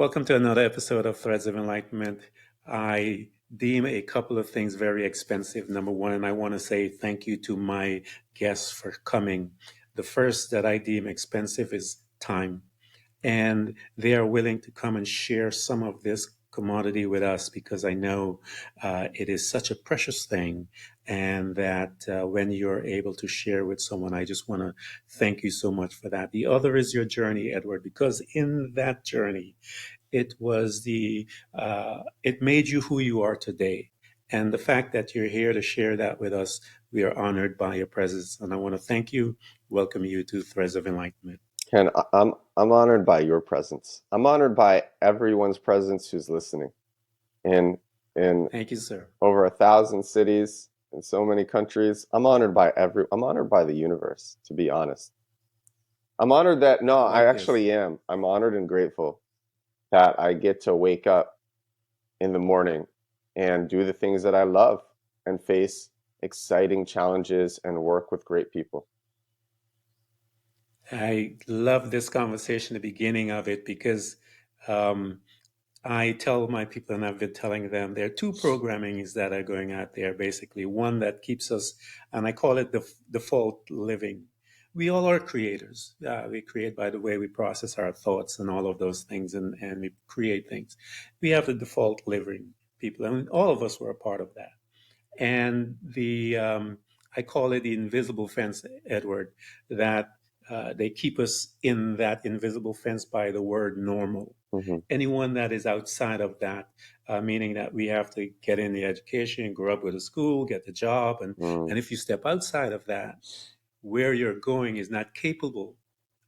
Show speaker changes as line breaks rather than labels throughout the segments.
Welcome to another episode of Threads of Enlightenment. I deem a couple of things very expensive. Number one, and I want to say thank you to my guests for coming. The first that I deem expensive is time. And they are willing to come and share some of this commodity with us because I know it is such a precious thing, and that when you're able to share with someone, I just want to thank you so much for that. The other is your journey, Edward, because in that journey, it made you who you are today. And the fact that you're here to share that with us, we are honored by your presence. And I want to thank you, welcome you to Threads of Enlightenment.
Ken, I'm honored by your presence. I'm honored by everyone's presence who's listening. In
Thank you, sir.
over 1,000 cities in so many countries, I'm honored by the universe, to be honest. I'm honored that no,
I
I
like this.
actually am. I'm honored and grateful that I get to wake up in the morning and do the things that I love and face exciting challenges and work with great people.
I love this conversation, the beginning of it, because um, I tell my people, and I've been telling them, there are two programmings that are going out there, basically. One that keeps us, and I call it the default living. We all are creators. We create by the way we process our thoughts and all of those things, and we create things. We have the default living people, and all of us were a part of that. And I call it the invisible fence, Edward, that they keep us in that invisible fence by the word normal.
Hmm.
Anyone that is outside of that, meaning that we have to get in the education, grow up with a school, get the job,
Mm,
and if you step outside of that, where you're going is not capable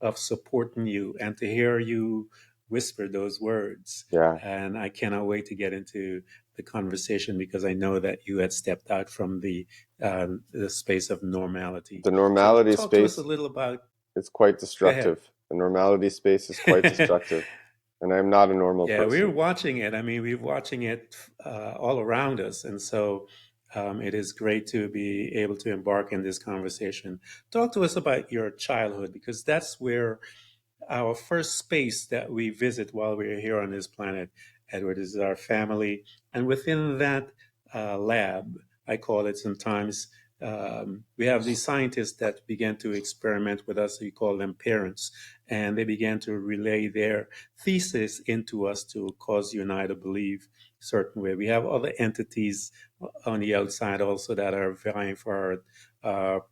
of supporting you. And to hear you whisper those words,
yeah.
and I cannot wait to get into the conversation because I know that you had stepped out from the space of normality.
The
So
normality
talk to us a
space
little about.
is quite
Go ahead.
destructive. The normality space is quite destructive. And I'm not a normal
Yeah, we're
person.
watching it. I mean, we're watching it all around us. And so it is great to be able to embark in this conversation. Talk to us about your childhood, because that's where our first space that we visit while we're here on this planet, Edward, is our family. And within that lab, I call it sometimes, we have these scientists that began to experiment with us. We call them parents. And they began to relay their thesis into us to cause you and I to believe a certain way. We have other entities on the outside also that are vying for our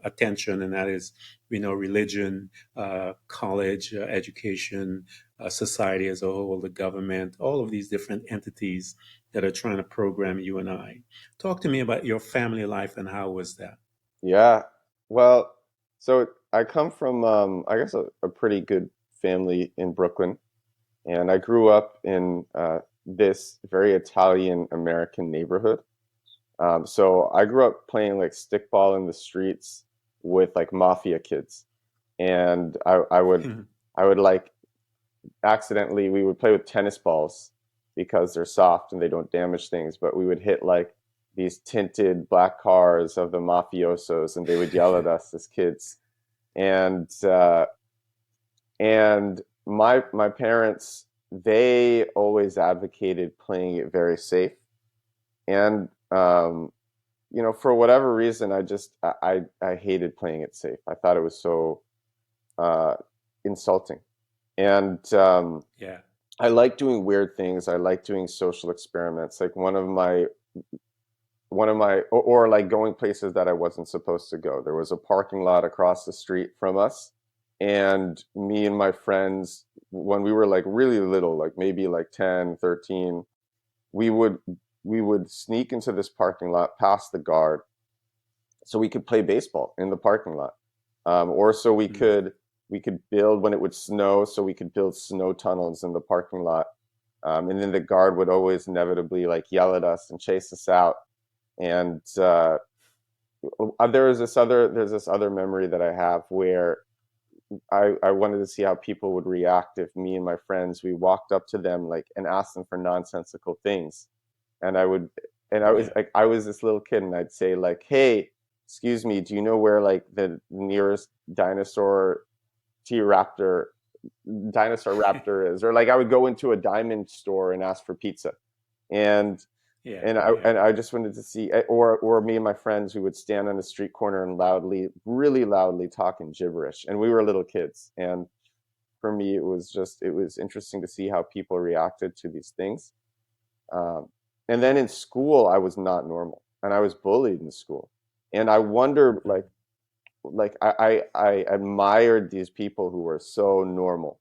attention, and that is, we know, religion, college, education, society as a whole, the government, all of these different entities that are trying to program you and I. Talk to me about your family life and how was that?
Yeah. Well, so I come from, I guess, a pretty good family in Brooklyn. And I grew up in this very Italian American neighborhood. So I grew up playing like stickball in the streets with like mafia kids. And I would like accidentally, we would play with tennis balls because they're soft and they don't damage things, but we would hit like these tinted black cars of the mafiosos and they would yell at us as kids. And and my parents, they always advocated playing it very safe. And for whatever reason, I hated playing it safe. I thought it was so uh, insulting. And
Yeah.
I like doing weird things. I like doing social experiments. Like or like going places that I wasn't supposed to go. There was a parking lot across the street from us, and me and my friends, when we were like really little, like maybe like 10, 13, we would we would sneak into this parking lot past the guard so we could play baseball in the parking lot. Or so
Mm.
we could build when it would snow, so we could build snow tunnels in the parking lot. And then the guard would always inevitably like yell at us and chase us out. And there's this other memory that I have where I wanted to see how people would react if me and my friends, we walked up to them like and asked them for nonsensical things. And I would and
Yeah.
I was this little kid and I'd say like, "Hey, excuse me, do you know where like the nearest dinosaur T-Raptor dinosaur raptor is, or like I would go into a diamond store and ask for pizza, and
Yeah,
and I
yeah.
and I just wanted to see, or me and my friends who would stand on the street corner and loudly, really loudly talking gibberish, and we were little kids, and for me it was interesting to see how people reacted to these things. Um, and then in school, I was not normal, and I was bullied in school, and I wondered
Mhm.
like I admired these people who were so normal,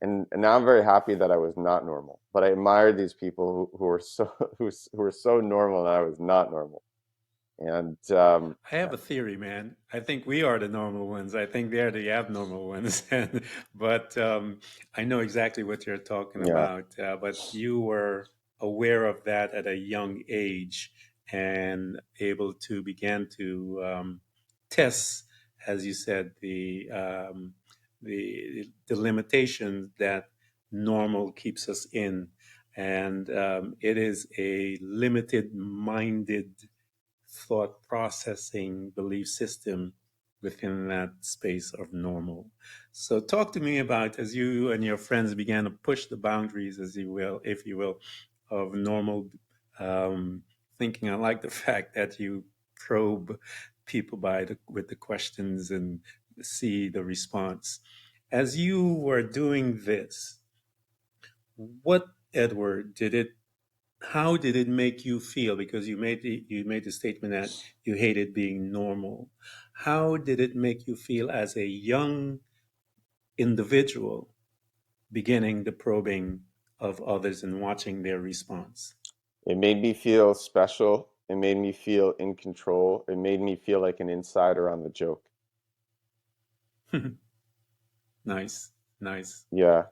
and now I'm very happy that I was not normal. But I admired these people who were so who were so normal, and I was not normal. And
I have a theory, man. I think we are the normal ones. I think they're the abnormal ones. But I know exactly what you're talking
yeah,
about. But you were aware of that at a young age and able to begin to test, as you said, the limitations that normal keeps us in, and it is a limited-minded thought processing belief system within that space of normal. So talk to me about as you and your friends began to push the boundaries, as you will, if you will, of normal um, thinking. I like the fact that you probe people with the questions and see the response. As you were doing this, what, Edward, did it how did it make you feel? Because you made the statement that you hated being normal. How did it make you feel as a young individual beginning the probing of others and watching their response?
it made me feel special. It made me feel in control. It made me feel like an insider on the joke.
Nice, nice.
Yeah.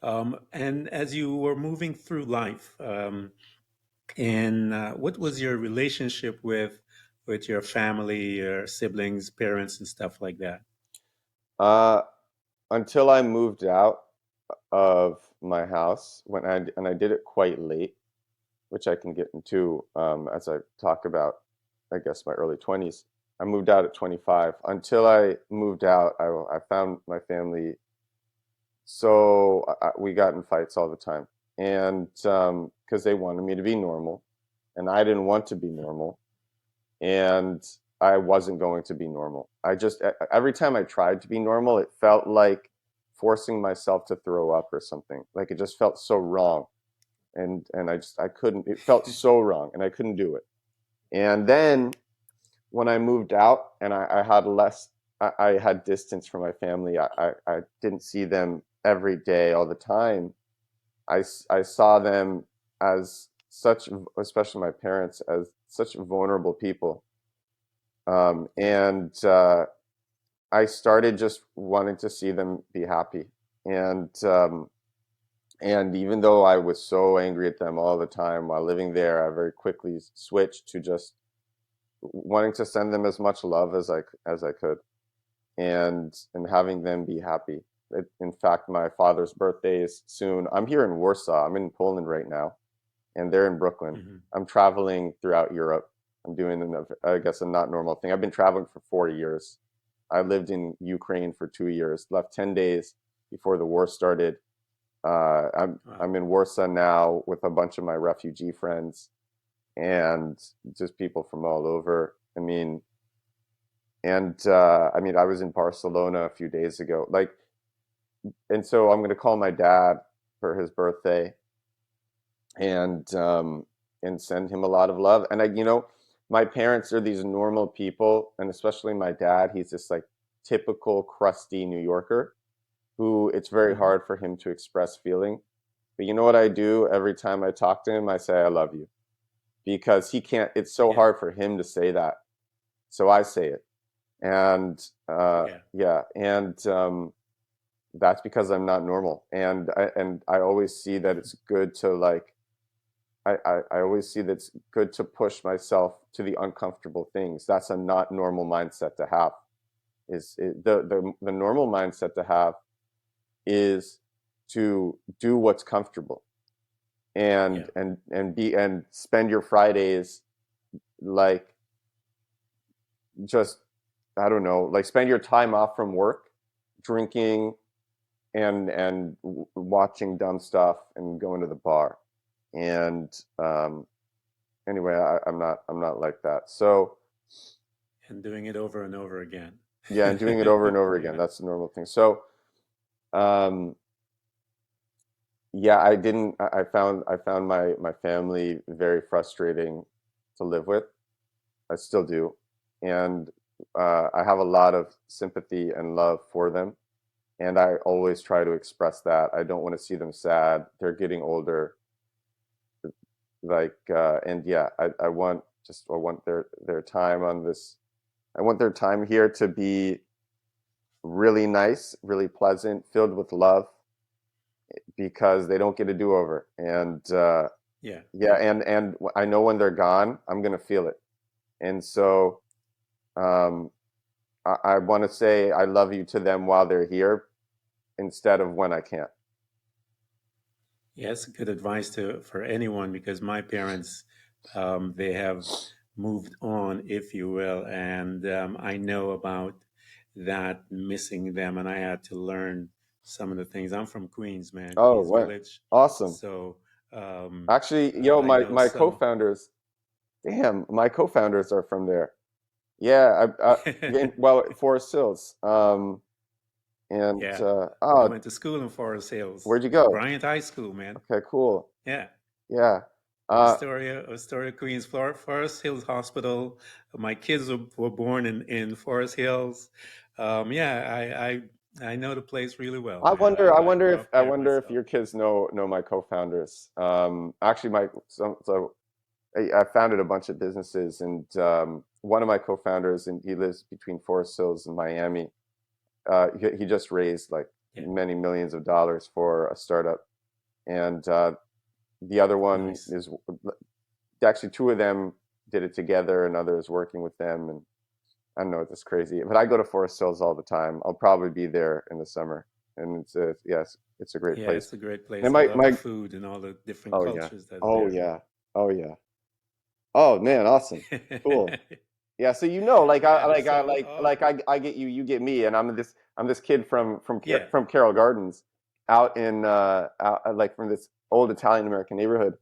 And as you were moving through life, and what was your relationship with your family, your siblings, parents, and stuff like that?
Uh, until I moved out of my house and I did it quite late, which I can get into as I talk about, I guess, my early 20s. I moved out at 25. Until I moved out, I found my family, so we got in fights all the time. And because they wanted me to be normal, and I didn't want to be normal, and I wasn't going to be normal. Every time I tried to be normal, it felt like forcing myself to throw up or something. Like it just felt so wrong, and I couldn't. It felt so wrong, and I couldn't do it. And then when I moved out and I had less, I had distance from my family. I didn't see them every day all the time. I saw them as such, especially my parents, as such vulnerable people.
Yeah,
And I started just wanting to see them be happy. And and even though I was so angry at them all the time while living there, I very quickly switched to just wanting to send them as much love as I could, and having them be happy. In fact, my father's birthday is soon. I'm here in Warsaw. I'm in Poland right now, and they're in Brooklyn.
hmm,
I'm traveling throughout Europe. I'm doing, I guess, a not normal thing. I've been traveling for 4 years. I lived in Ukraine for 2 years. Left 10 days before the war started.
wow.
I'm in Warsaw now with a bunch of my refugee friends and just people from all over. I mean, I was in Barcelona a few days ago. Like, and so I'm going to call my dad for his birthday and send him a lot of love. And my parents are these normal people, and especially my dad. He's this like typical crusty New Yorker who it's very
Hmm.
hard for him to express feeling. But you know what I do every time I talk to him? I say I love you because he can't. It's so
Yeah,
hard for him to say that, so I say it. And
yeah,
yeah, and that's because I'm not normal, and I always see that it's good to like I always see that it's good to push myself to the uncomfortable things. That's a not normal mindset to have. The normal mindset to have is to do what's comfortable
yeah,
and spend your Fridays like just I don't know, like spend your time off from work drinking, and watching dumb stuff and going to the bar. And anyway, I'm not like that. So
And doing it over and over again.
yeah, and doing it over and over again.
Yeah.
That's the normal thing. So um, yeah, I didn't. I found my family very frustrating to live with. I still do, and I have a lot of sympathy and love for them, and I always try to express that. I don't want to see them sad. They're getting older, like, and yeah, I want their time on this. I want their time here to be really nice, really pleasant, filled with love, because they don't get a do-over. And
Yeah.
yeah,
Yeah.
and I know when they're gone, I'm gonna feel it. And so um, I want to say I love you to them while they're here instead of when I can't.
Yeah, it's good advice to for anyone because my parents, they have moved on, if you will, and I know about that missing them, and I had to learn some of the things. I'm from Queens, man,
Oh,
Queens
what?
Village,
Awesome.
so
Actually, yo,
I know
my
some.
co-founders, damn, my co-founders are from there. Yeah, well, Forest Hills. And
Yeah, I
oh,
went to school in Forest Hills,
where'd you go?
Bryant High School, man.
Okay, cool.
Yeah.
Yeah. Uh,
Astoria, Queens, Forest Hills Hospital. My kids were born in Forest Hills. Yeah, I know the place really well, man. I grew up
I
there
wonder if
myself.
your kids know my co-founders. Actually, so I founded a bunch of businesses, and one of my co-founders, and he lives between Forest Hills and Miami. He just raised like
Yeah,
many millions of dollars for a startup, and the other one
nice.
is actually two of them did it together, another is working with them, and I don't know, it's just crazy. But I go to Forest Hills all the time. I'll probably be there in the summer, and yes, it's a great
Yeah,
place.
it's a great
And
place. I love the food and all the different
oh yeah,
cultures that's
oh
there.
yeah, oh yeah, oh man, awesome, cool. Yeah, so
Yeah. So,
I get you, you get me, and I'm this kid
yeah.
from Carroll Gardens, out in like from this old Italian American neighborhood,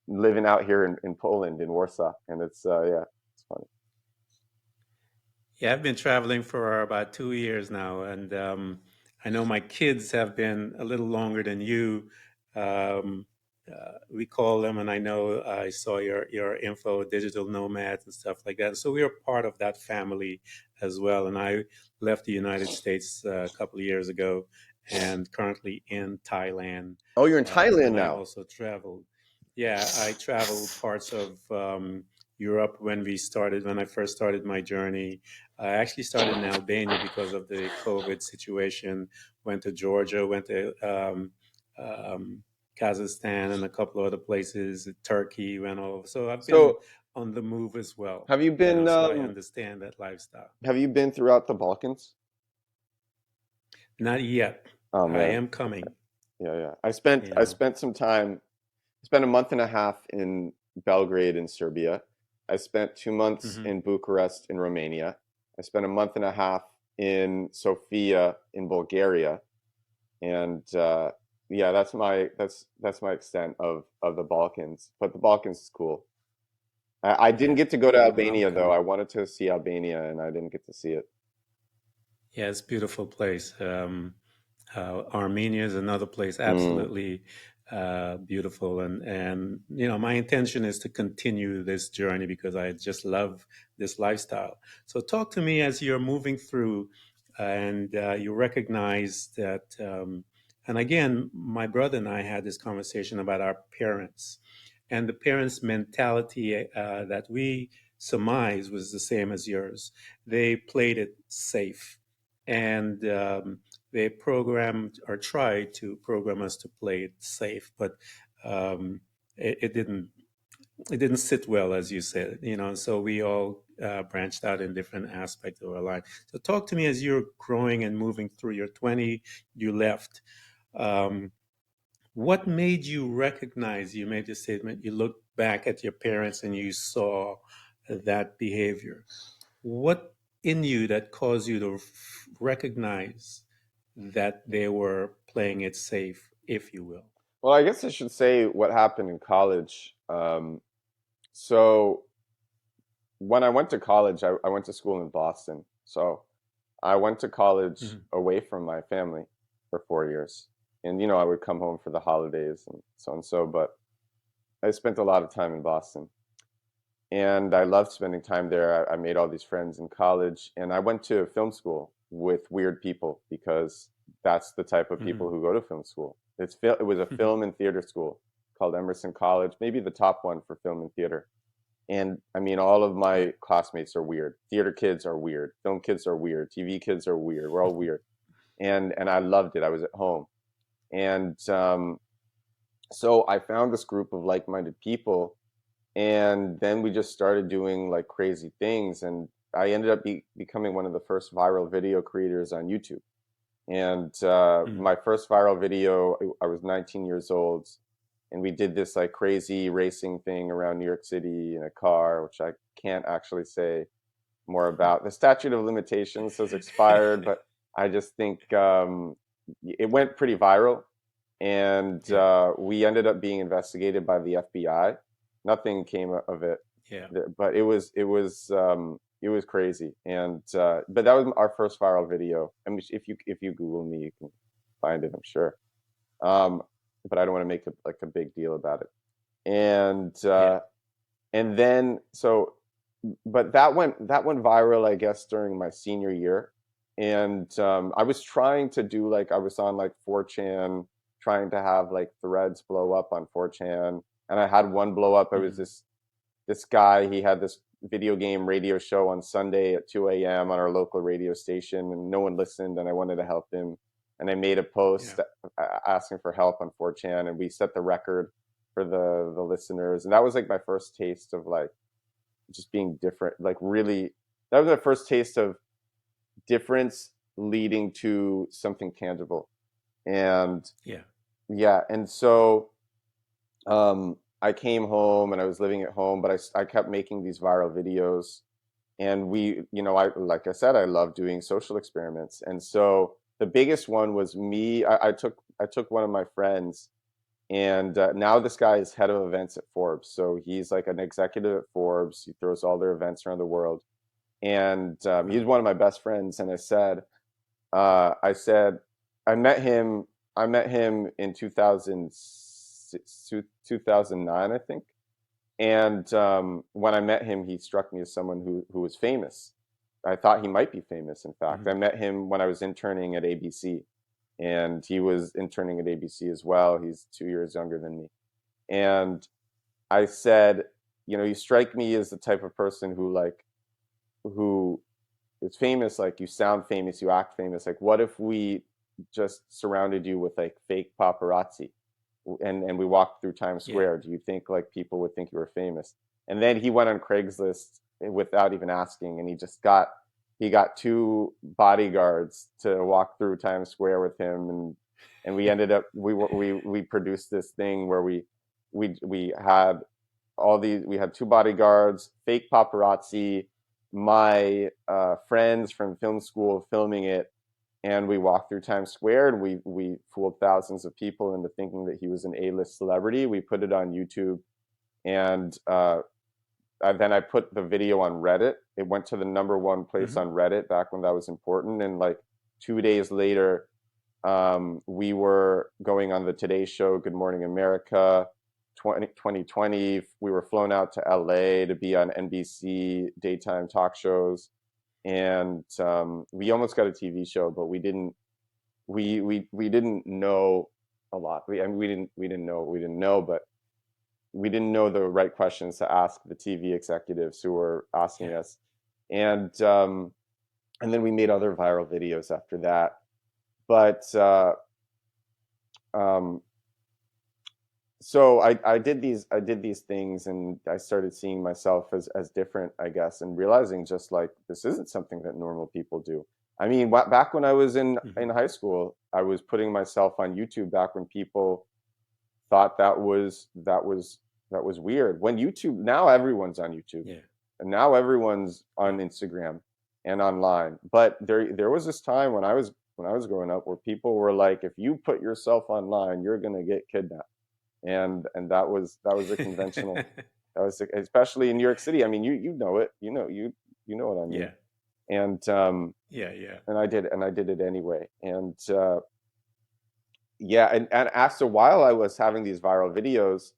living out here in Poland in Warsaw, and it's yeah, it's funny.
Yeah, I've been traveling for about 2 years now, and I know my kids have been a little longer than you. Um, we call them, and I know I saw your info, digital nomads and stuff like that. So we are part of that family as well. And I left the United States a couple of years ago, and currently in Thailand.
Oh, you're in Thailand
And I
now.
also traveled. Yeah, I traveled parts of Europe when I first started my journey. I actually started in Albania because of the COVID situation. Went to Georgia, went to um, Kazakhstan, and a couple of other places. Turkey, went over. So I've been
So
on the move as well.
have you been
So I understand that lifestyle.
throughout the Balkans?
Not yet.
Oh
I
man,
am
okay,
coming.
yeah, yeah.
You
I
know.
spent some time. Spent a month and a half in Belgrade in Serbia. I spent 2 months
Hmm.
in Bucharest in Romania. I spent a month and a half in Sofia in Bulgaria, and yeah, that's my extent of the Balkans. But the Balkans is cool. I didn't
Yeah,
get to go to
I'm
Albania though. I
coming.
wanted to see Albania, and I didn't get to see it.
Yeah, it's a beautiful place. Armenia is another place,
Mm.
absolutely beautiful, and my intention is to continue this journey because I just love this lifestyle. So, talk to me as you're moving through, and you recognize that. And again, my brother and I had this conversation about our parents, and the parents' mentality that we surmise was the same as yours. They played it safe, and they programmed or tried to program us to play it safe, but um, it didn't. It didn't sit well, as you said. So we all branched out in different aspects of our life. So talk to me as you're growing and moving through your 20. You left. Um, what made you recognize? You made the statement. You looked back at your parents and you saw that behavior. What in you that caused you to recognize that they were playing it safe, if you will?
Well, I guess I should say what happened in college. So when I went to college, I went to school in Boston. So I went to college
Mhm.
away from my family for 4 years. And, I would come home for the holidays and so and so, but I spent a lot of time in Boston. And I loved spending time there. I made all these friends in college, and I went to film school with weird people because that's the type of people
Mhm.
who go to film school. It was a film and theater school called Emerson College, maybe the top one for film and theater. And I mean, all of
Yeah.
my classmates are weird. Theater kids are weird. Film kids are weird. TV kids are weird. We're all weird, and I loved it. I was at home, and so I found this group of like-minded people, and then we just started doing like crazy things, and I ended up becoming one of the first viral video creators on YouTube. And
Mhm.
my first viral video, I was 19 years old, and we did this like crazy racing thing around New York City in a car, which I can't actually say more about. The statute of limitations has expired, but I just think it went pretty viral, and
Yeah.
we ended up being investigated by the FBI. Nothing came of it,
Yeah.
but it was crazy. And but that was our first viral video. I mean, if you Google me, you can find it, I'm sure. Um, but I don't want to make like a big deal about it. And
Yeah.
and then so but that went viral, I guess, during my senior year. And I was trying to do like I was on like 4chan, trying to have like threads blow up on 4chan, and I had one blow up. It was
Mhm.
this guy. He had this video game radio show on Sunday at 2 a.m. on our local radio station, and no one listened. And I wanted to help him, and I made a
Yeah.
post asking for help on 4chan, and we set the record for the listeners. And that was like my first taste of like just being different, like really. That was my first taste of difference leading to something tangible. And
Yeah.
yeah, and so I came home and I was living at home, but I kept making these viral videos. And I like I said, I love doing social experiments. And so the biggest one was me. I took one of my friends, and now this guy is head of events at Forbes. So he's like an executive at Forbes. He throws all their events around the world, and he's
Wow.
one of my best friends. And I said, I met him. I met him in 2009, I think. And when I met him, he struck me as someone who was famous. I thought he might be famous. In fact, I
Mhm.
met him when I was interning at ABC, and he was interning at ABC as well. He's 2 years younger than me. And I said, you strike me as the type of person who is famous. Like, you sound famous, you act famous. Like, what if we just surrounded you with like fake paparazzi, and we walked through Times
Yeah.
Square? Do you think like people would think you were famous? And then he went on Craigslist without even asking, and he got two bodyguards to walk through Times Square with him, and we ended up we produced this thing where we had we had two bodyguards, fake paparazzi, my friends from film school filming it, and we walked through Times Square, and we fooled thousands of people into thinking that he was an A-list celebrity. We put it on YouTube, and then I put the video on Reddit. It went to the number one place
Mhm.
on Reddit back when that was important. And like 2 days later, we were going on the Today Show, Good Morning America, 2020. We were flown out to LA to be on NBC daytime talk shows, and we almost got a TV show, but we didn't. We didn't know a lot. I mean, we didn't know, but we didn't know the right questions to ask the TV executives who were asking
Yeah.
us, and then we made other viral videos after that. But um, so I did these things, and I started seeing myself as different, I guess, and realizing just like this isn't something that normal people do. I mean, back when I was in
Mhm.
high school, I was putting myself on YouTube back when people thought that was weird. When YouTube, now everyone's on YouTube,
Yeah.
and now everyone's
Yeah.
on Instagram and online. But there was this time when when I was growing up, where people were like, if you put yourself online, you're gonna get kidnapped, and that was a conventional. That was especially in New York City. I mean, you know it. You know what I mean.
Yeah,
And
yeah, yeah.
and I did it anyway. And yeah, and after a while, I was having these viral videos.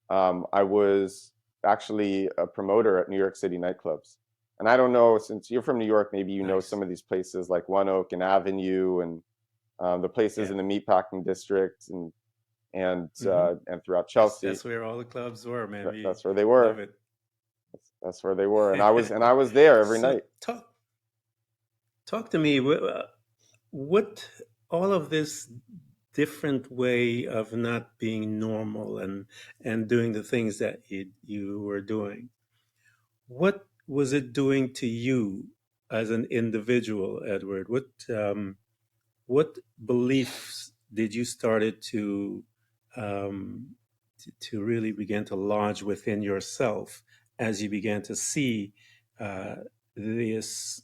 I was actually a promoter at New York City nightclubs. And I don't know, since you're from New York, maybe you know some
Nice.
of these places like One Oak and Avenue, and the places
Yeah.
in the meatpacking district,
Hmm.
and throughout
That's
Chelsea.
that's where all the clubs were, man. We
That's where they
love
were.
it.
That's where they were, and I was there every
So
night.
talk to me. What all of this different way of not being normal and doing the things that you were doing. What was it doing to you as an individual, Edward? What beliefs did you started to really begin to lodge within yourself as you began to see uh, this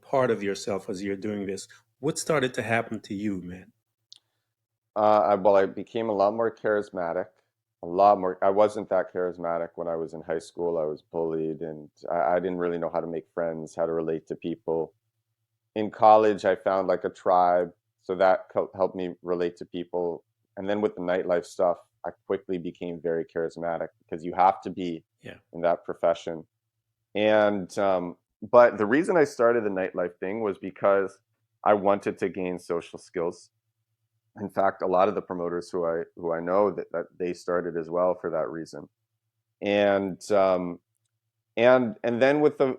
part of yourself as you're doing this? What started to happen to you, man?
I became a lot more charismatic, a lot more. I wasn't that charismatic when I was in high school. I was bullied, and I didn't really know how to make friends, how to relate to people. In college, I found like a tribe, so that helped me relate to people. And then with the nightlife stuff, I quickly became very charismatic because you have to be
Yeah.
in that profession. And but the reason I started the nightlife thing was because I wanted to gain social skills. In fact, a lot of the promoters who I know that they started as well for that reason. And and then with the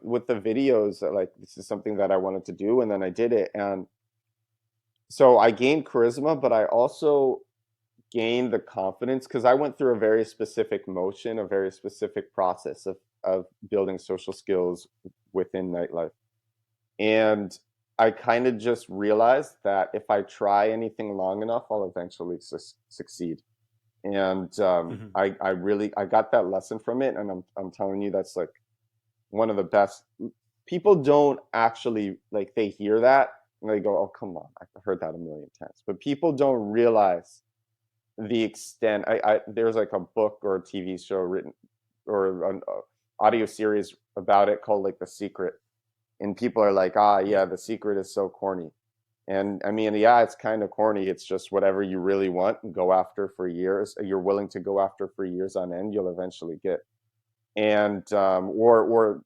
videos, like this is something that I wanted to do, and then I did it, and so I gained charisma, but I also gained the confidence because I went through a very specific motion, a very specific process of building social skills within nightlife. And I kind of just realized that if I try anything long enough, I'll eventually succeed. And
Hmm.
I got that lesson from it, and I'm telling you, that's like one of the best. People don't actually, like, they hear that and they go, "Oh, come on, I've heard that a million times," but people don't realize the extent. There's like a book or a TV show written, or an audio series about it called like The Secret, and people are like, ah,
Yeah.
yeah, The Secret is so corny. And I mean, yeah, it's kind of corny. It's just whatever you really want and go after for years, you're willing to go after for years on end, you'll eventually get. And or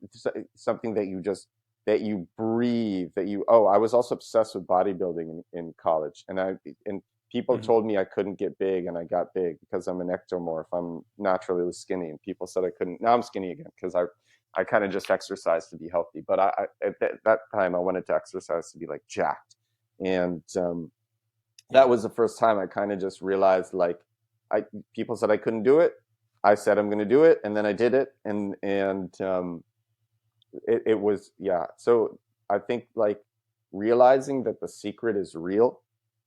something that you just, that you breathe, that you, oh, I was also obsessed with bodybuilding in college, and people
Hmm.
told me I couldn't get big, and I got big because I'm an ectomorph. I'm naturally skinny, and people said I couldn't. Now I'm skinny again because I kind of just exercise to be healthy, but at that time I wanted to exercise to be like jacked. And that
Yeah.
was the first time I kind of just realized, like, I people said I couldn't do it. I said I'm going to do it, and then I did it, and it was, yeah. So I think, like, realizing that the secret is real,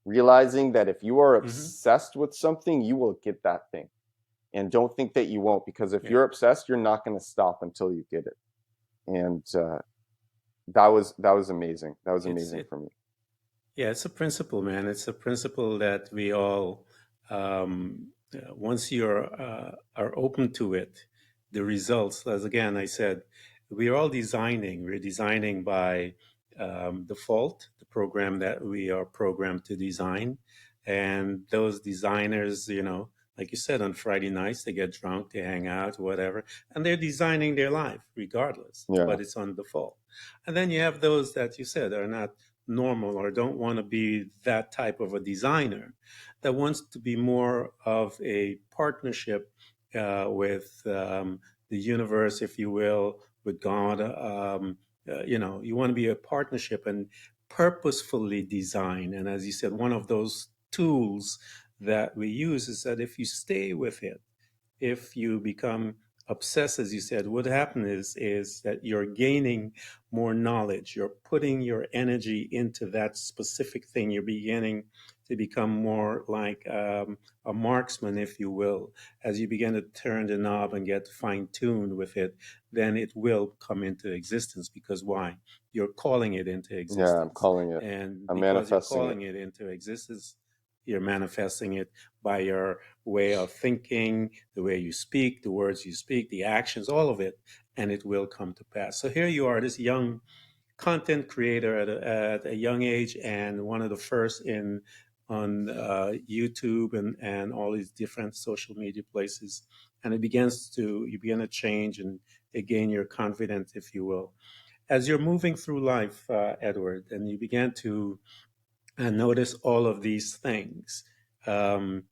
realizing that if you are
Hmm.
obsessed with something, you will get that thing, and don't think that you won't, because if
Yeah.
you're obsessed, you're not going to stop until you get it. And that was amazing. That was
It's
amazing
it.
for me.
Yeah, it's a principle, man. It's a principle that we all, once are open to it, the results. As again I said, we are all designing. We're designing by default, the program that we are programmed to design, and those designers, like you said, on Friday nights they get drunk, they hang out, whatever, and they're designing their life regardless.
Yeah.
But it's on default. And then you have those that you said are not normal or don't want to be that type of a designer, that wants to be more of a partnership with the universe, if you will, with God. You want to be a partnership and purposefully design. And as you said, one of those tools that we use is that if you stay with it, if you become obsess, as you said, what happens is that you're gaining more knowledge. You're putting your energy into that specific thing. You're beginning to become more like a marksman, if you will. As you begin to turn the knob and get fine tuned with it, then it will come into existence. Because why? You're calling it into
Yeah, I'm
existence.
calling it.
And
I'm
because you're
manifesting it.
calling it into existence, you're manifesting it by your way of thinking, the way you speak, the words you speak, the actions, all of it, and it will come to pass. So here you are, this young content creator at a young age, and one of the first in on YouTube and all these different social media places, and you begin to change and gain your confidence, if you will, as you're moving through life, Edward, and you began to notice all of these things. Um,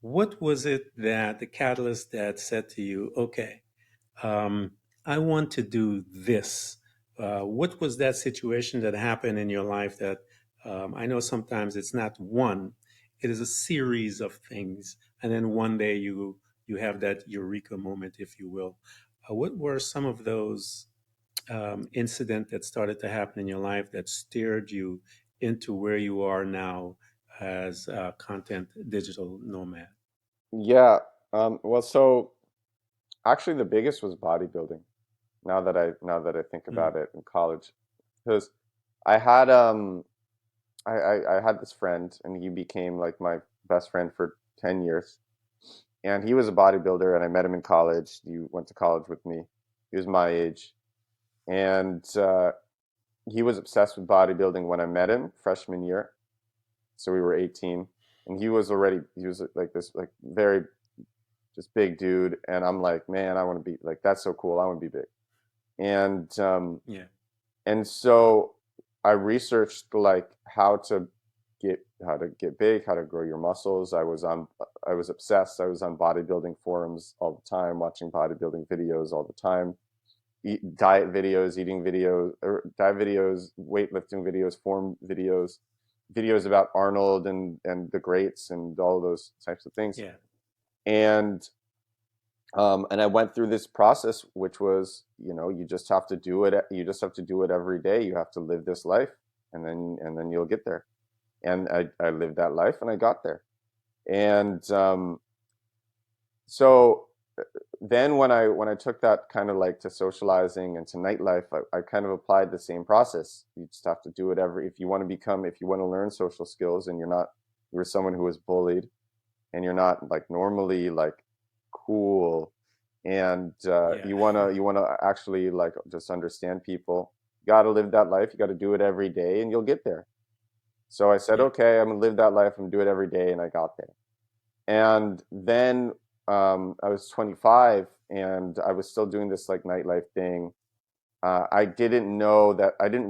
what was it that the catalyst that said to you, okay, um, I want to do this? What was that situation that happened in your life that I know sometimes it's not one, it is a series of things. And then one day you have that eureka moment, if you will. What were some of those incident that started to happen in your life that steered you into where you are now as a content digital nomad?
Yeah. Well, so actually, the biggest was bodybuilding. Now that I think
Mm,
about it in college, because I had I had this friend, and he became like my best friend for 10 years. And he was a bodybuilder, and I met him in college. He went to college with me. He was my age, and he was obsessed with bodybuilding when I met him freshman year. So we were 18, and he was like this like very just big dude, and I'm like, man, I want to be like that's so cool. I want to be big, and
yeah,
and so I researched like how to get big, how to grow your muscles. I was obsessed. I was on bodybuilding forums all the time, watching bodybuilding videos all the time, diet videos, eating videos, or diet videos, weightlifting videos, form videos, videos about Arnold and the greats and all those types of things.
yeah,
And and I went through this process, which was, you just have to do it. You just have to do it every day. You have to live this life, and then you'll get there. And I lived that life, and I got there. And so then when I took that kind of like to socializing and to nightlife, I kind of applied the same process. You just have to do it if you want to learn social skills, and you're someone who was bullied, and you're not like normally like cool, and
yeah,
you wanna actually like just understand people. You got to live that life. You got to do it every day, and you'll get there. So I said,
yeah,
okay, I'm gonna live that life. I'm gonna do it every day, and I got there. And then I was 25, and I was still doing this like nightlife thing. I didn't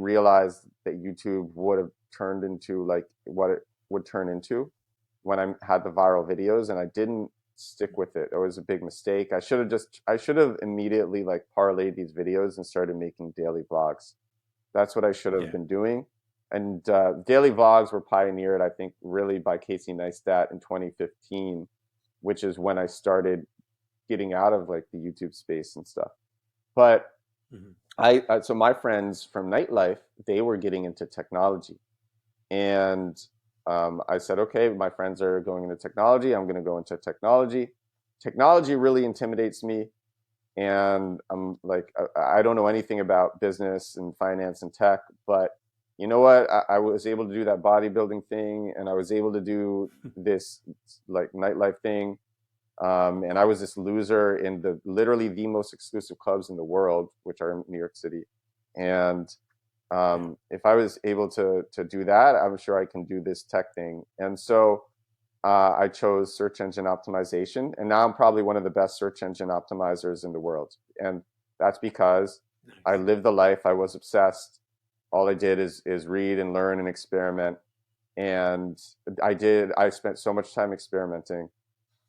realize that YouTube would have turned into like what it would turn into when I had the viral videos, and I didn't stick with it. It was a big mistake. I should have immediately like parlayed these videos and started making daily vlogs. That's what I should have
yeah,
been doing. And daily vlogs were pioneered, I think, really by Casey Neistat in 2015, which is when I started getting out of like the YouTube space and stuff. But
mhm,
so my friends from nightlife, they were getting into technology, and I said, okay, my friends are going into technology. I'm going to go into technology. Technology really intimidates me, and I'm like, I don't know anything about business and finance and tech, but you know what? I was able to do that bodybuilding thing, and I was able to do this like nightlife thing. And I was this loser in the literally the most exclusive clubs in the world, which are in New York City. And
yeah,
if I was able to do that, I'm sure I can do this tech thing. And so I chose search engine optimization, and now I'm probably one of the best search engine optimizers in the world. And that's because I
nice,
lived the life. I was obsessed. All I did is read and learn and experiment. And I spent so much time experimenting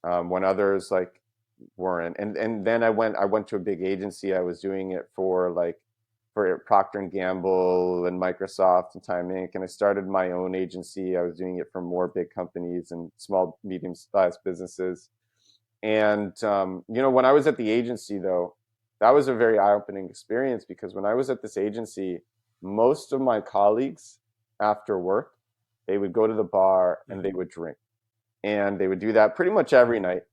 when others like weren't. And then I went to a big agency. I was doing it for Procter and Gamble and Microsoft and Time Inc. And I started my own agency. I was doing it for more big companies and small, medium-sized businesses. And when I was at the agency, though, that was a very eye-opening experience because when I was at this agency, most of my colleagues after work, they would go to the bar and they
Mm-hmm.
would drink, and they would do that pretty much every
Mm-hmm.
night,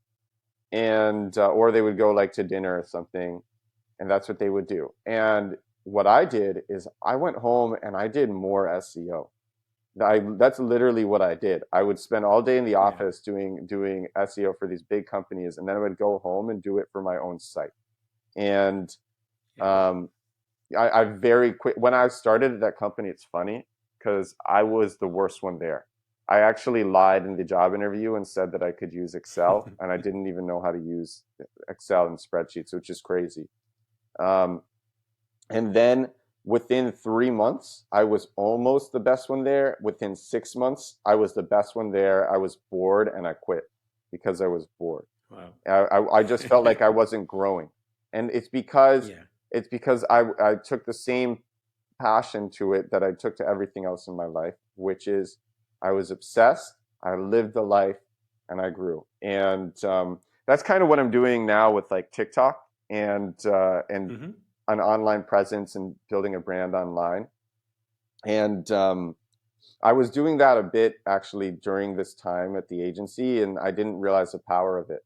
and or they would go like to dinner or something, and that's what they would do. And what I did is I went home and I did more SEO. That's literally what I did. I would spend all day in the
Yeah.
office doing SEO for these big companies, and then I would go home and do it for my own site. And
Yeah.
um, I very quick when I started at that company. It's funny because I was the worst one there. I actually lied in the job interview and said that I could use Excel, and I didn't even know how to use Excel and spreadsheets, which is crazy. Um, and then within 3 months, I was almost the best one there. Within 6 months, I was the best one there. I was bored and I quit because I was bored.
Wow.
I just felt like I wasn't growing, and
Yeah.
it's because I took the same passion to it that I took to everything else in my life, which is I was obsessed, I lived the life, and I grew. And that's kind of what I'm doing now with like TikTok and
Mm-hmm.
an online presence and building a brand online. And I was doing that a bit actually during this time at the agency, and I didn't realize the power of it,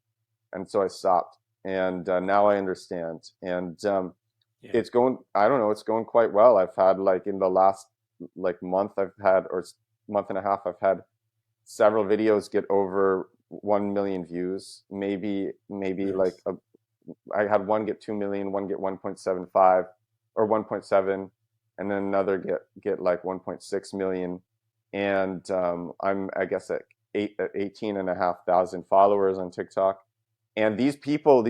and so I stopped. And now I understand. And
Yeah.
it's going. I don't know. It's going quite well. I've had like in the last like month, I've had or month and a half, I've had several videos get over 1 million views. Maybe like
Nice.
I had one get 2 million, one get 1.75 or 1.7, and then another get like 1.6 million. And I'm I guess at 18,500 followers on TikTok. And these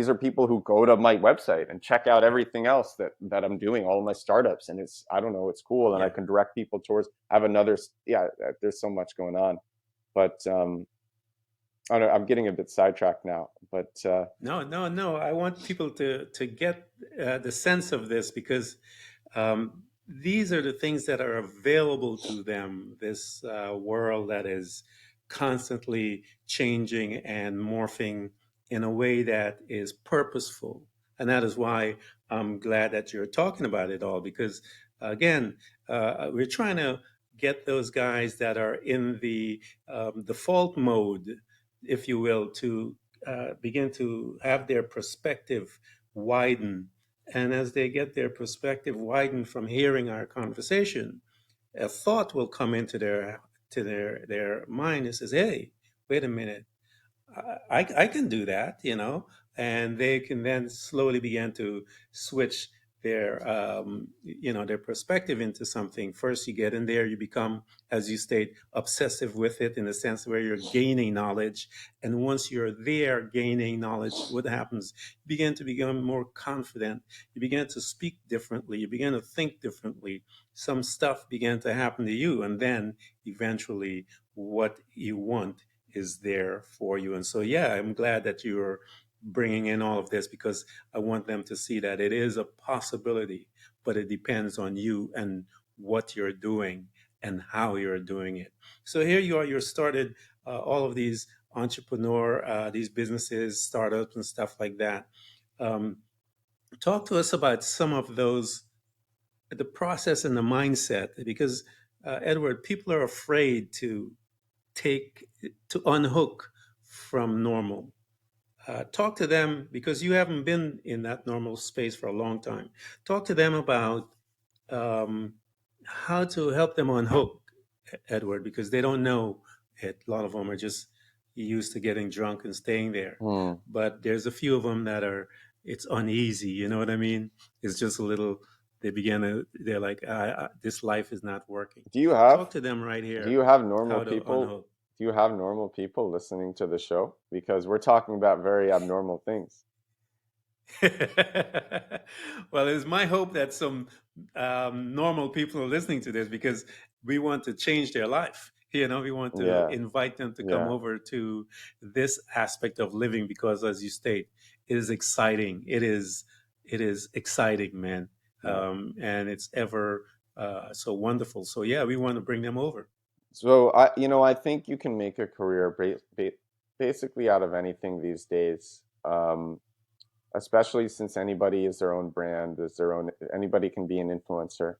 are people who go to my website and check out everything else that I'm doing, all of my startups, and it's I don't know, it's cool, and I
Yeah.
can direct people towards. I have another, yeah. There's so much going on, but I don't know, I'm getting a bit sidetracked now, but
No, no, no. I want people to get the sense of this because these are the things that are available to them. This world that is constantly changing and morphing in a way that is purposeful, and that is why I'm glad that you're talking about it all. Because again, we're trying to get those guys that are in the default mode, if you will, to begin to have their perspective widen. And as they get their perspective widened from hearing our conversation, a thought will come into their mind and says, "Hey, wait a minute, I can do that," and they can then slowly begin to switch their perspective into something. First, you get in there, you become, as you state, obsessive with it in the sense where you're gaining knowledge. And once you're there gaining knowledge, what happens? You begin to become more confident. You begin to speak differently. You begin to think differently. Some stuff began to happen to you, and then eventually, what you want is there for you. And so, yeah, I'm glad that you're bringing in all of this because I want them to see that it is a possibility, but it depends on you and what you're doing and how you're doing it. So here you are, you're started all of these these businesses, startups, and stuff like that. Um, Talk to us about some of those, the process and the mindset, because Edward, people are afraid take to unhook from normal. Talk to them because you haven't been in that normal space for a long time. Talk to them about um, how to help them unhook, Edward, because they don't know it. A lot of them are just used to getting drunk and staying there.
hmm.
But there's a few of them that are, it's uneasy. You know what I mean? It's just a little, they're like, this life is not working.
do you have
Talk to them right
do
here
you have normal
how to
people
unhook.
do you have normal people listening to the show, because we're talking about very abnormal things?
Well, it's my hope that some normal people are listening to this because we want to change their life. We want to
Yeah,
invite them to come
yeah,
over to this aspect of living because, as you state, it is exciting. It is exciting, man,
yeah.
and it's ever so wonderful. So yeah, we want to bring them over.
So I think you can make a career basically out of anything these days. especially since anybody is their own brand, is their own, anybody can be an influencer.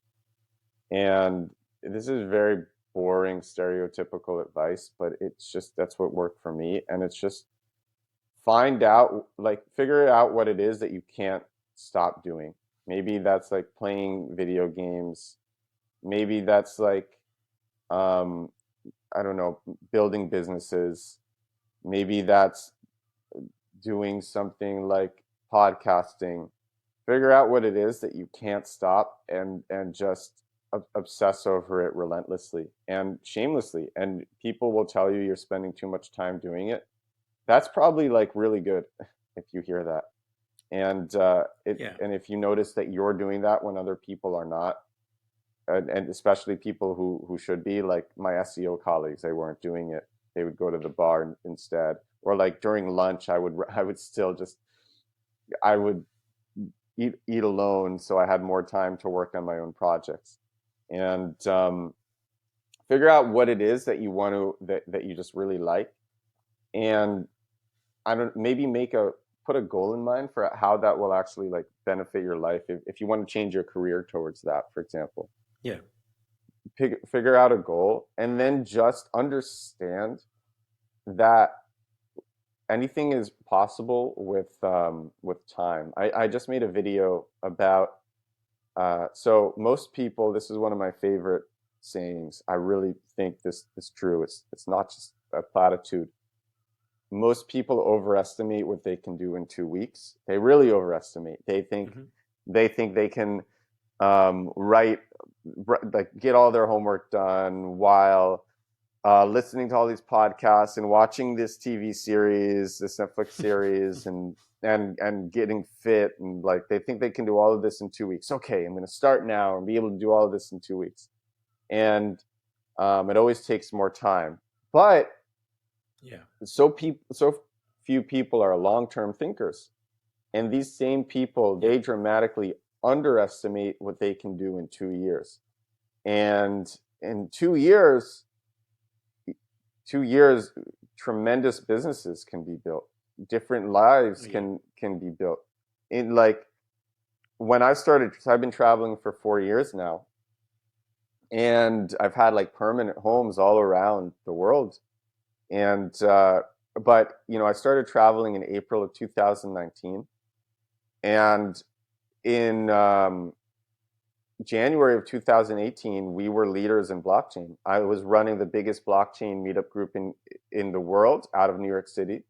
And this is very boring, stereotypical advice, but it's just that's what worked for me. And it's just find out, like, figure out what it is that you can't stop doing. Maybe that's like playing video games. Maybe that's like, um, I don't know, building businesses. Maybe that's doing something like podcasting. Figure out what it is that you can't stop and just obsess over it relentlessly and shamelessly. And people will tell you you're spending too much time doing it. That's probably like really good if you hear that. And
Yeah.
and if you notice that you're doing that when other people are not, and especially people who should be, like my SEO colleagues, they weren't doing it. They would go to the bar instead, or like during lunch, I would still just I would eat alone, so I had more time to work on my own projects, and figure out what it is that you want to that you just really like, and I don't maybe put a goal in mind for how that will actually like benefit your life if you want to change your career towards that, for example.
Yeah.
Figure out a goal and then just understand that anything is possible with time. I just made a video about so most people, this is one of my favorite sayings. I really think this is true. It's not just a platitude. Most people overestimate what they can do in 2 weeks. They really overestimate.
Hmm.
They think they can write, like get all their homework done while listening to all these podcasts and watching this TV series, this Netflix series, and getting fit, and like they think they can do all of this in 2 weeks. Okay, I'm going to start now and be able to do all of this in 2 weeks, and it always takes more time. But
Yeah.
so few people are long-term thinkers, and these same people,
Yeah.
they dramatically underestimate what they can do in 2 years, and in 2 years 2 years, tremendous businesses can be built. Different
Oh,
lives
yeah.
can be built. In like when I started, so I've been traveling for 4 years now, and I've had like permanent homes all around the world. And but I started traveling in April of 2019, and in January of 2018, we were leaders in blockchain. I was running the biggest blockchain meetup group in the world out of New York City,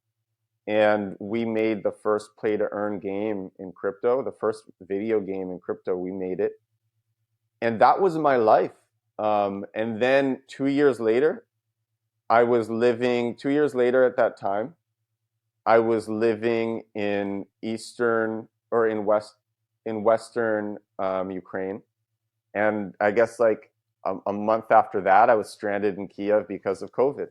and we made the first play to earn game in crypto, the first video game in crypto. We made it, and that was my life. And then 2 years later, I was living. 2 years later, at that time, I was living in eastern or in western Ukraine, and I guess like a month after that, I was stranded in Kiev because of COVID.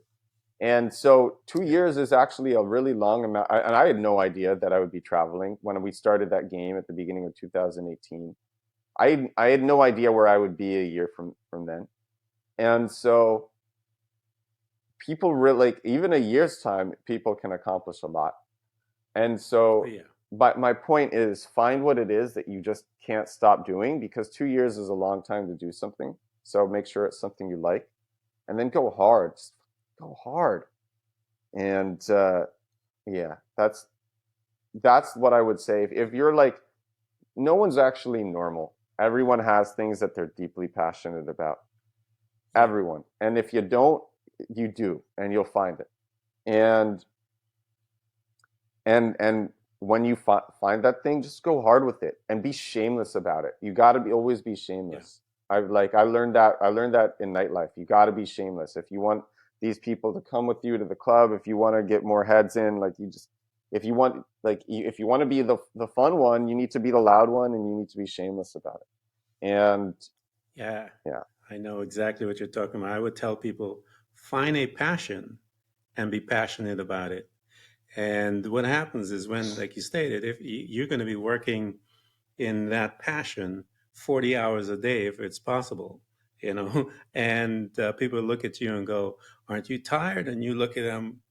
And so two
Yeah.
years is actually a really long amount. And I had no idea that I would be traveling when we started that game at the beginning of 2018. I had no idea where I would be a year from then. And so people really, like, even a year's time, people can accomplish a lot. And
Oh,
so,
yeah.
but my point is find what it is that you just can't stop doing, because 2 years is a long time to do something. So make sure it's something you like, and then go hard. Just go hard. And yeah, that's what I would say. If you're like, no one's actually normal. Everyone has things that they're deeply passionate about.
Yeah.
Everyone. And if you don't, you do, and you'll find it. And and when you find that thing, just go hard with it and be shameless about it. You got to be always be
Yeah.
shameless. I learned that in nightlife. You got to be shameless if you want these people to come with you to the club. If you want to get more heads in, like, you just, if you want, like, if you want to be the fun one, you need to be the loud one, and you need to be shameless about it. And
Yeah.
yeah,
I know exactly what you're talking about. I would tell people find a passion and be passionate about it. And what happens is when, like you stated, if you're going to be working in that passion 40 hours a day, if it's possible, and people look at you and go, aren't you tired? And you look at them,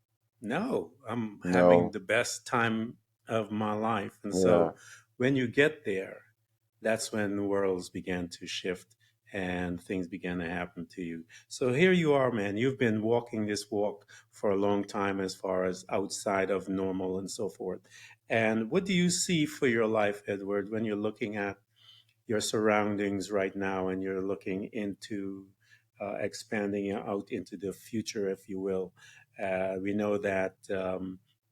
no, I'm having
no,
the best time of my life. And
Yeah.
so when you get there, that's when the worlds began to shift and things began to happen to you. So here you are, man. You've been walking this walk for a long time as far as outside of normal and so forth. And what do you see for your life, Edward, when you're looking at your surroundings right now and you're looking into expanding out into the future, if you will? We know that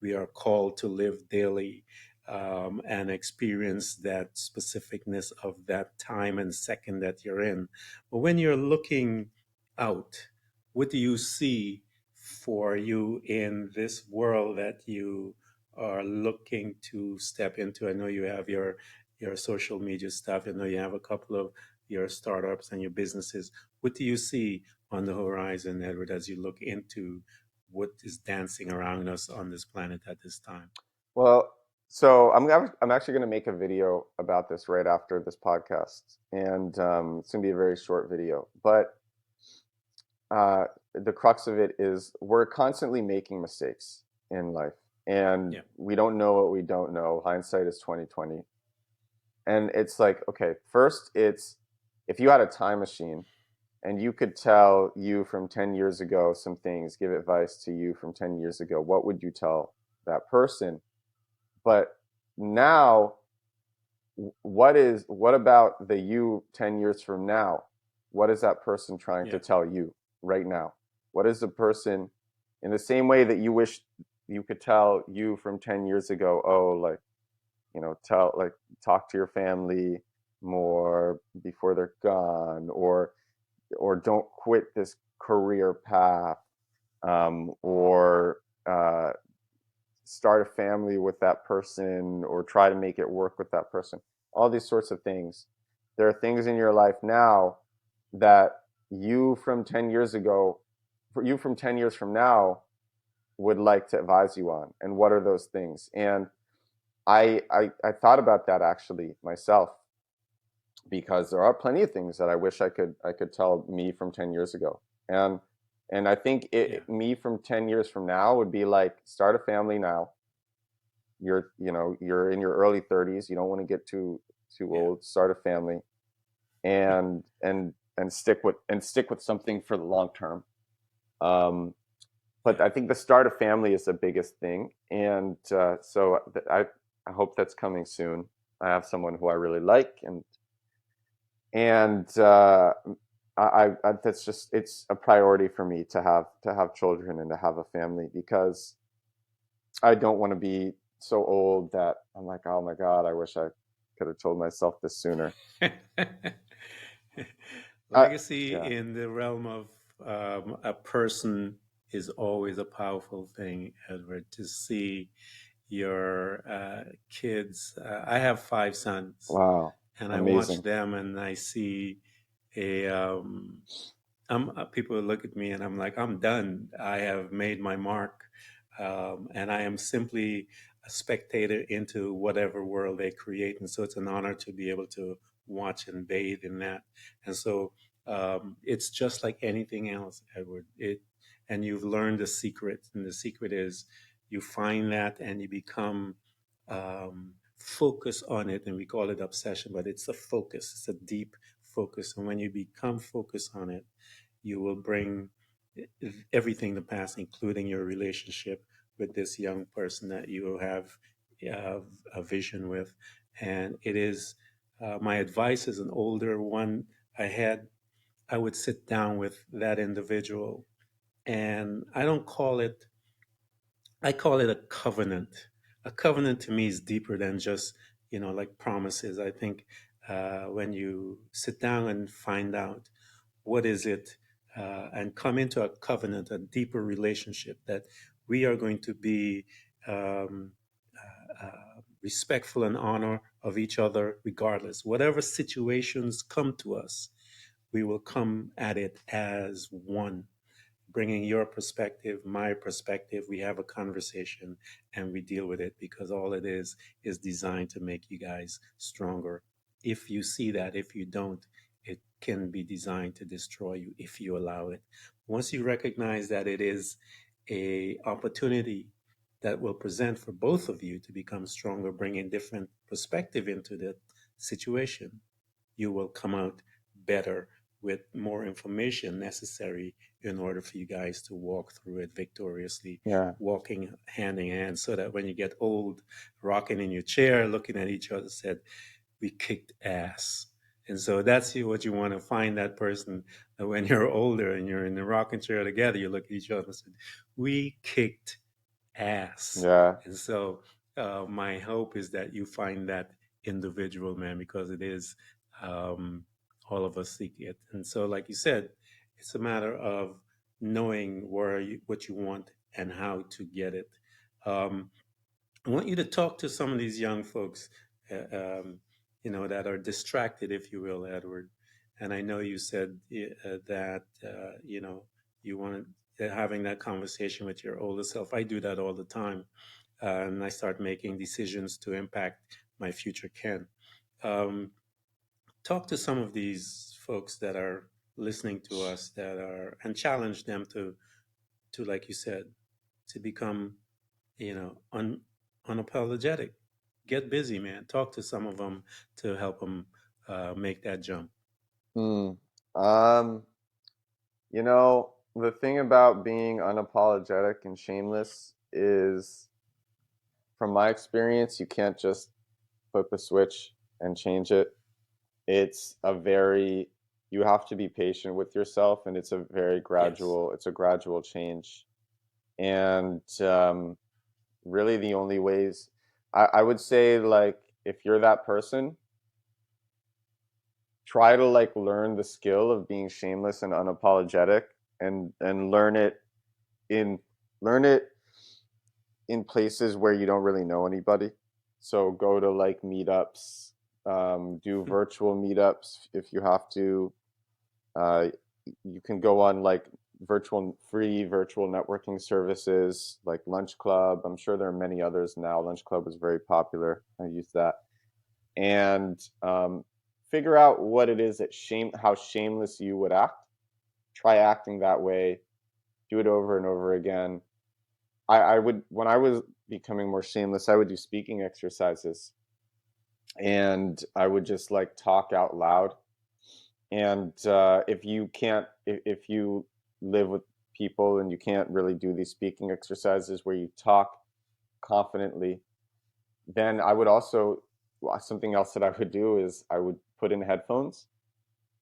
we are called to live daily and experience that specificness of that time and second that you're in. But when you're looking out, what do you see for you in this world that you are looking to step into? I know you have your social media stuff. I know you have a couple of your startups and your businesses. What do you see on the horizon, Edward, as you look into what is dancing around us on this planet at this time?
Well, so I'm actually going to make a video about this right after this podcast, and it's going to be a very short video. But the crux of it is we're constantly making mistakes in life, and
Yeah,
we don't know what we don't know. Hindsight is 2020, and it's like, okay, first it's if you had a time machine and you could tell you from 10 years ago some things, give advice to you from 10 years ago, what would you tell that person? But now, what about the you 10 years from now? What is that person trying to
yeah,
tell you right now? What is the person in the same way that you wish you could tell you from 10 years ago, oh, like, talk to your family more before they're gone, or don't quit this career path, or start a family with that person, or try to make it work with that person. All these sorts of things. There are things in your life now that you from 10 years ago, for you from 10 years from now, would like to advise you on. And what are those things? And I thought about that actually myself, because there are plenty of things that I wish I could tell me from 10 years ago. And I think
yeah,
me from 10 years from now would be like, start a family now. You're in your early 30s, you don't want to get too
yeah.
old. Start a family, and stick with something for the long term. But
Yeah.
I think the start of family is the biggest thing, and I hope that's coming soon. I have someone who I really like, and that's just, it's a priority for me to have children and to have a family, because I don't want to be so old that I'm like, oh my God, I wish I could have told myself this sooner. I
Legacy
Yeah.
in the realm of a person is always a powerful thing, Edward, to see your kids. I have five sons,
Wow.
and I watch
Amazing.
them, and I see a. People look at me, and I'm like, I'm done. I have made my mark, and I am simply a spectator into whatever world they create. And so it's an honor to be able to watch and bathe in that. And so it's just like anything else, Edward. And you've learned the secret, and the secret is you find that and you become focus on it, and we call it obsession, but it's a focus. It's a deep focus, and when you become focused on it, you will bring everything to pass, including your relationship with this young person that you have uh, a vision with. And it is my advice as an older one I had. I would sit down with that individual, and I call it a covenant. A covenant to me is deeper than just, like promises. I think when you sit down and find out what is it, and come into a covenant, a deeper relationship, that we are going to be um, respectful and honor of each other regardless. Whatever situations come to us, we will come at it as one, bringing your perspective, my perspective. We have a conversation and we deal with it, because all it is designed to make you guys stronger. If you see that, if you don't, it can be designed to destroy you if you allow it. Once you recognize that it is a opportunity that will present for both of you to become stronger, bringing different perspective into the situation, you will come out better with more information necessary in order for you guys to walk through it victoriously,
Yeah.
walking hand in hand, so that when you get old, rocking in your chair, looking at each other, said, we kicked ass. And so that's what you want to find that person when you're older and you're in the rocking chair together. You look at each other and say, we kicked ass.
Yeah.
And so my hope is that you find that individual, man, because it is um, all of us seek it. And so, like you said, it's a matter of knowing what you want and how to get it. Um, I want you to talk to some of these young folks, uh, um, that are distracted, if you will, Edward. And I know you said that, you wanted having that conversation with your older self. I do that all the time. And I start making decisions to impact my future Ken. Um, Talk to some of these folks that are listening to us and challenge them to, like you said, to become unapologetic. Get busy, man. Talk to some of them to help them make that jump.
Hmm. Um, the thing about being unapologetic and shameless is, from my experience, you can't just flip a switch and change it. It's a very, you have to be patient with yourself, and
Yes.
it's a gradual change. And really the only ways, I would say, like, if you're that person, try to like learn the skill of being shameless and unapologetic, and in learn it in places where you don't really know anybody. So go to like meetups, do virtual meetups if you have to. Uh, you can go on like free virtual networking services like Lunch Club. I'm sure there are many others now. Lunch Club is very popular. I use that. And figure out what it is how shameless you would act. Try acting that way. Do it over and over again. I would, when I was becoming more shameless, I would do speaking exercises, and I would just like talk out loud. And if you can't, if you live with people and you can't really do these speaking exercises where you talk confidently, then I would also, something else that I would do is I would put in headphones.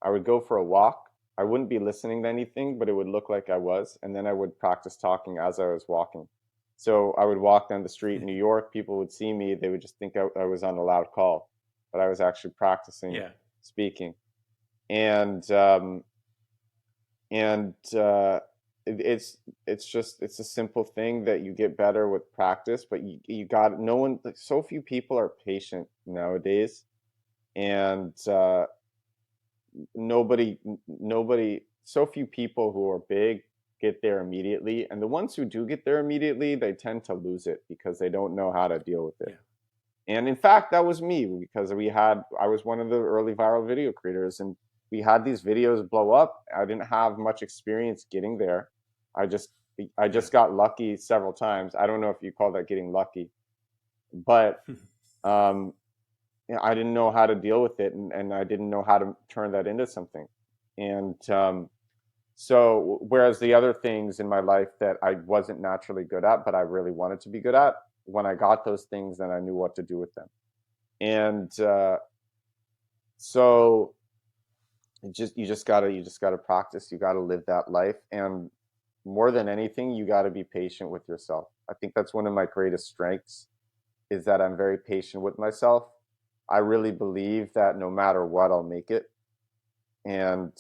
I would go for a walk. I wouldn't be listening to anything, but it would look like I was. And then I would practice talking as I was walking. So I would walk down the street in New York. People would see me. They would just think I was on a loud call, but I was actually practicing
Yeah.
speaking. And um, and it's a simple thing that you get better with practice. But you got, no one, like, so few people are patient nowadays, and nobody, so few people who are big get there immediately, and the ones who do get there immediately, they tend to lose it because they don't know how to deal with it.
Yeah.
And in fact, that was me, because I was one of the early viral video creators, and we had these videos blow up. I didn't have much experience getting there. I just I
Yeah.
just got lucky several times. I don't know if you call that getting lucky, but um, I didn't know how to deal with it, and I didn't know how to turn that into something. And so, whereas the other things in my life that I wasn't naturally good at, but I really wanted to be good at, when I got those things, then I knew what to do with them. And so, you just gotta practice. You gotta live that life, and more than anything, you gotta be patient with yourself. I think that's one of my greatest strengths, is that I'm very patient with myself. I really believe that no matter what, I'll make it. And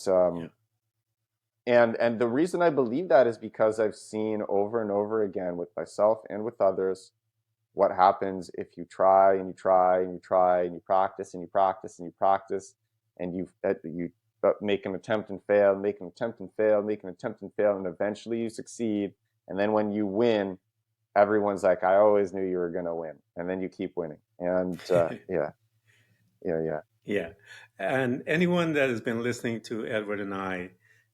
Yeah.
the reason I believe that is because I've seen over and over again with myself and with others what happens if you try and you try and you try and you practice and you practice and you practice, and you make an attempt and fail, make an attempt and fail, make an attempt and fail, and eventually you succeed. And then when you win, everyone's like, I always knew you were going to win. And then you keep winning. And yeah, yeah, yeah.
Yeah. And anyone that has been listening to Edward and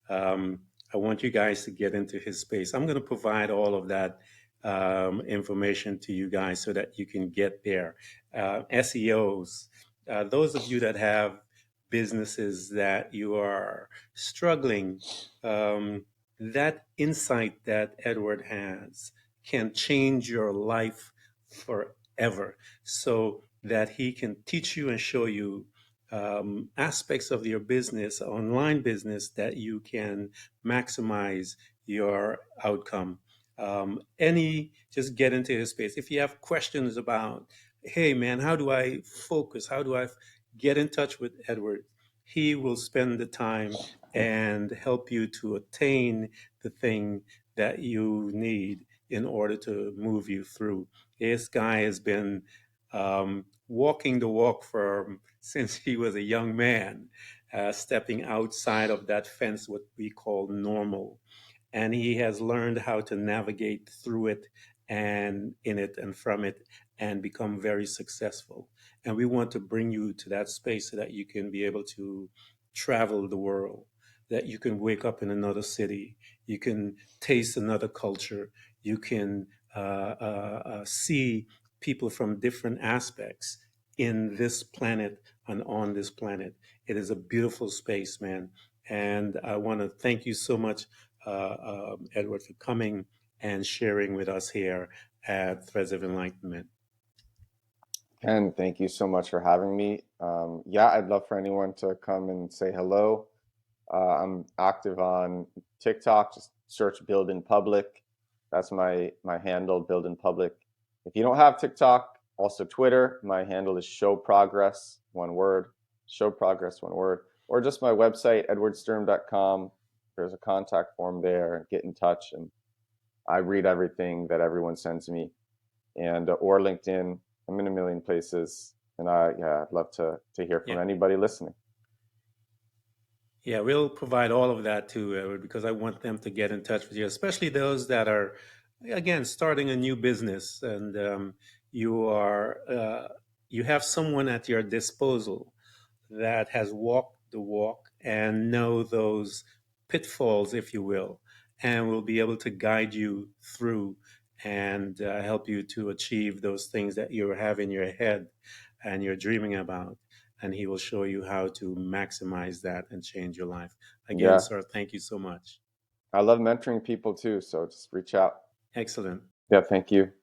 um, I want you guys to get into his space. I'm going to provide all of that information to you guys so that you can get there. SEOs, those of you that have businesses that you are struggling, um, that insight that Edward has can change your life forever, so that he can teach you and show you aspects of your business, online business, that you can maximize your outcome. Just get into his space. If you have questions about, hey man, how do I focus? How do I get in touch with Edward? He will spend the time and help you to attain the thing that you need in order to move you through. This guy has been walking the walk for since he was a young man, stepping outside of that fence, what we call normal, and he has learned how to navigate through it and in it and from it and become very successful. And we want to bring you to that space so that you can be able to travel the world, that you can wake up in another city, you can taste another culture, you can see people from different aspects in this planet and on this planet. It is a beautiful space, man. And I want to thank you so much, Edward, for coming and sharing with us here at Threads of Enlightenment.
Ken, thank you so much for having me. Yeah, I'd love for anyone to come and say hello. I'm active on TikTok. Just search Build in Public. That's my handle, Build in Public. If you don't have TikTok, also Twitter. My handle is Show Progress, one word. Show Progress, one word. Or just my website, edwardsturm.com. There's a contact form there. Get in touch, and I read everything that everyone sends me. And or LinkedIn. I'm in a million places, and I'd love to hear from
Yeah.
anybody listening.
Yeah, we'll provide all of that too, Edward, because I want them to get in touch with you, especially those that are, again, starting a new business, and you are you have someone at your disposal that has walked the walk and know those pitfalls, if you will, and will be able to guide you through and help you to achieve those things that you have in your head and you're dreaming about. And he will show you how to maximize that and change your life. Again,
Yeah,
sir, thank you so much.
I love mentoring people too, so just reach out.
Excellent.
Yeah, thank you.